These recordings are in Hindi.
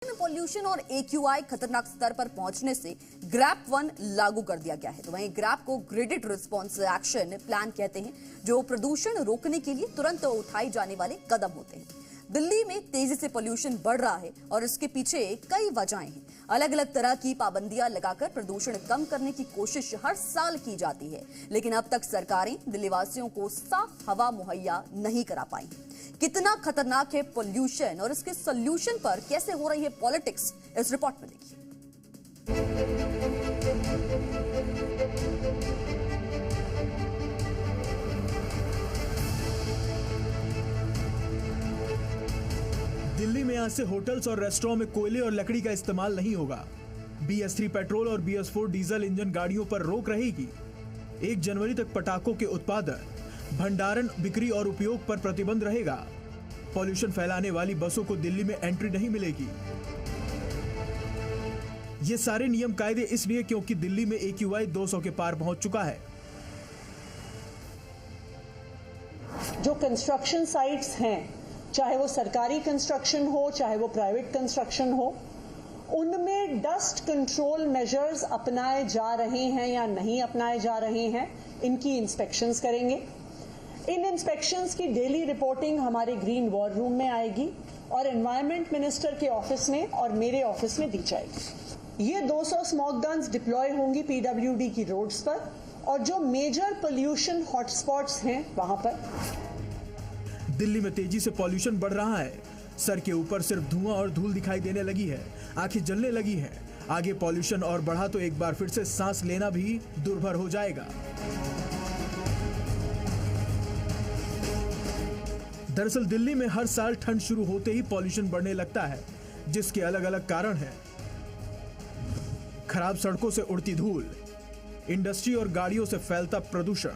पॉल्यूशन और AQI खतरनाक स्तर पर पहुंचने से ग्रैप 1 लागू कर दिया गया है। तो वहीं ग्रैप को ग्रेडेड रिस्पॉन्स एक्शन प्लान कहते हैं, जो प्रदूषण रोकने के लिए तुरंत उठाए जाने वाले कदम होते हैं। दिल्ली में तेजी से पॉल्यूशन बढ़ रहा है और इसके पीछे कई वजहें हैं। अलग अलग तरह की पाबंदियां लगाकर प्रदूषण कम करने की कोशिश हर साल की जाती है, लेकिन अब तक सरकारें दिल्लीवासियों को साफ हवा मुहैया नहीं करा पाई। कितना खतरनाक है पॉल्यूशन और इसके सॉल्यूशन पर कैसे हो रही है पॉलिटिक्स, इस रिपोर्ट में देखिए। दिल्ली में आज से होटल्स और रेस्टोरेंट में कोयले और लकड़ी का इस्तेमाल नहीं होगा। BS3 पेट्रोल और BS4 डीजल इंजन गाड़ियों पर रोक रहेगी। 1 जनवरी तक पटाखों के उत्पादन, भंडारण, बिक्री और उपयोग पर प्रतिबंध रहेगा। पॉल्यूशन फैलाने वाली बसों को दिल्ली में एंट्री नहीं मिलेगी। ये सारे नियम कायदे इसलिए क्योंकि दिल्ली में AQI 200 के पार पहुंच चुका है। जो कंस्ट्रक्शन साइट्स हैं, चाहे वो सरकारी कंस्ट्रक्शन हो, चाहे वो प्राइवेट कंस्ट्रक्शन हो, उनमें डस्ट कंट्रोल मेजर्स अपनाए जा रहे हैं या नहीं अपनाए जा रहे हैं, इनकी इंस्पेक्शंस करेंगे। इन इंस्पेक्शंस की डेली रिपोर्टिंग हमारे ग्रीन वॉर रूम में आएगी और एनवायरमेंट मिनिस्टर के ऑफिस में और मेरे ऑफिस में दी जाएगी। ये 200 स्मॉग गन्स डिप्लॉय होंगी PWD की रोड्स पर और जो मेजर पोल्यूशन हॉटस्पॉट्स हैं वहां पर। दिल्ली में तेजी से पॉल्यूशन बढ़ रहा है। सर के ऊपर सिर्फ धुआं और धूल दिखाई देने लगी है, आंखें जलने लगी हैं। आगे पॉल्यूशन और बढ़ा तो एक बार फिर से सांस लेना भी दुर्भर हो जाएगा। दरअसल दिल्ली में हर साल ठंड शुरू होते ही पॉल्यूशन बढ़ने लगता है, जिसके अलग अलग कारण हैं। खराब सड़कों से उड़ती धूल, इंडस्ट्री और गाड़ियों से फैलता प्रदूषण,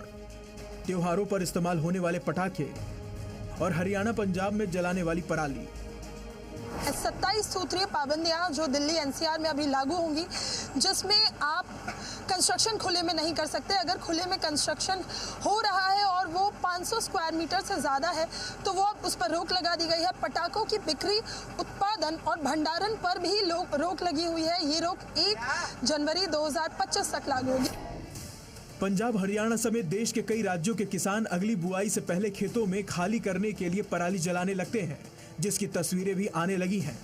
त्योहारों पर इस्तेमाल होने वाले पटाखे और हरियाणा पंजाब में जलाने वाली पराली। 27 सूत्रीय पाबंदियां जो दिल्ली NCR में अभी लागू होंगी, जिसमें आप कंस्ट्रक्शन खुले में नहीं कर सकते। अगर खुले में कंस्ट्रक्शन हो रहा है और वो 500 स्क्वायर मीटर से ज़्यादा है तो वो उस पर रोक लगा दी गई है। पटाखों की बिक्री, उत्पादन और भंडारण पर भी रोक लगी हुई है। ये रोक 1 जनवरी 2025 तक लागू होगी। पंजाब, हरियाणा समेत देश के कई राज्यों के किसान अगली बुआई से पहले खेतों में खाली करने के लिए पराली जलाने लगते हैं, जिसकी तस्वीरें भी आने लगी हैं।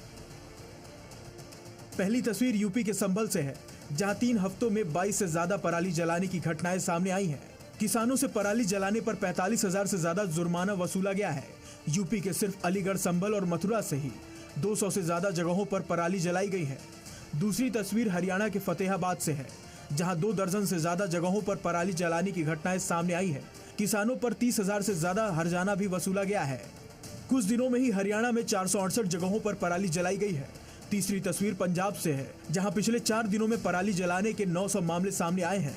पहली तस्वीर यूपी के संभल से है, जहां 3 हफ्तों में 22 से ज्यादा पराली जलाने की घटनाएं सामने आई हैं। किसानों से पराली जलाने पर 45,000 से ज्यादा जुर्माना वसूला गया है। यूपी के सिर्फ अलीगढ़, संभल और मथुरा से ही 200 से ज्यादा जगहों पर पराली जलाई गई है। दूसरी तस्वीर हरियाणा के फतेहाबाद से है, जहां 2 दर्जन से ज्यादा जगहों पर पराली जलाने की घटनाएं सामने आई है। किसानों पर 30,000 से ज्यादा हर्जाना भी वसूला गया है। कुछ दिनों में ही हरियाणा में 468 जगहों पर पराली जलाई गई है। तीसरी तस्वीर पंजाब से है, जहां पिछले 4 दिनों में पराली जलाने के 900 मामले सामने आए हैं।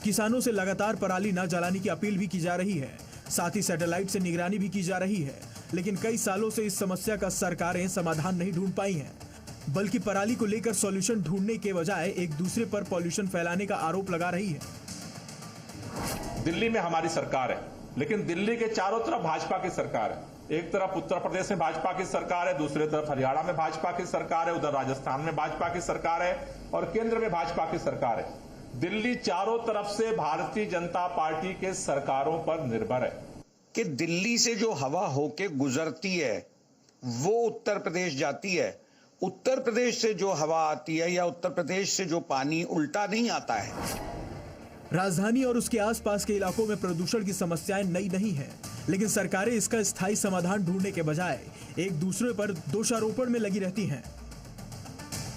किसानों से लगातार पराली न जलाने की अपील भी की जा रही है। साथ ही सैटेलाइट से निगरानी भी की जा रही है, लेकिन कई सालों से इस समस्या का सरकारें समाधान नहीं ढूंढ पाई हैं, बल्कि पराली को लेकर सॉल्यूशन ढूंढने के बजाय एक दूसरे पर पॉल्यूशन फैलाने का आरोप लगा रही है। दिल्ली में हमारी सरकार है, लेकिन दिल्ली के चारों तरफ भाजपा की सरकार है। एक तरफ उत्तर प्रदेश में भाजपा की सरकार है, दूसरी तरफ हरियाणा में भाजपा की सरकार है, उधर राजस्थान में भाजपा की सरकार है और केंद्र में भाजपा की सरकार है। दिल्ली चारों तरफ से भारतीय जनता पार्टी के सरकारों पर निर्भर है। कि दिल्ली से जो हवा होके गुजरती है वो उत्तर प्रदेश जाती है, उत्तर प्रदेश से जो हवा आती है या उत्तर प्रदेश से जो पानी उल्टा नहीं आता है। राजधानी और उसके आसपास के इलाकों में प्रदूषण की समस्याएं नई नहीं है, लेकिन सरकारें इसका स्थायी समाधान ढूंढने के बजाय एक दूसरे पर दोषारोपण में लगी रहती हैं।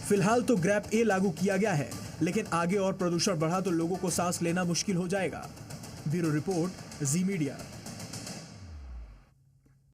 फिलहाल तो ग्रैप A लागू किया गया है, लेकिन आगे और प्रदूषण बढ़ा तो लोगों को सांस लेना मुश्किल हो जाएगा। ब्यूरो रिपोर्ट, जी मीडिया।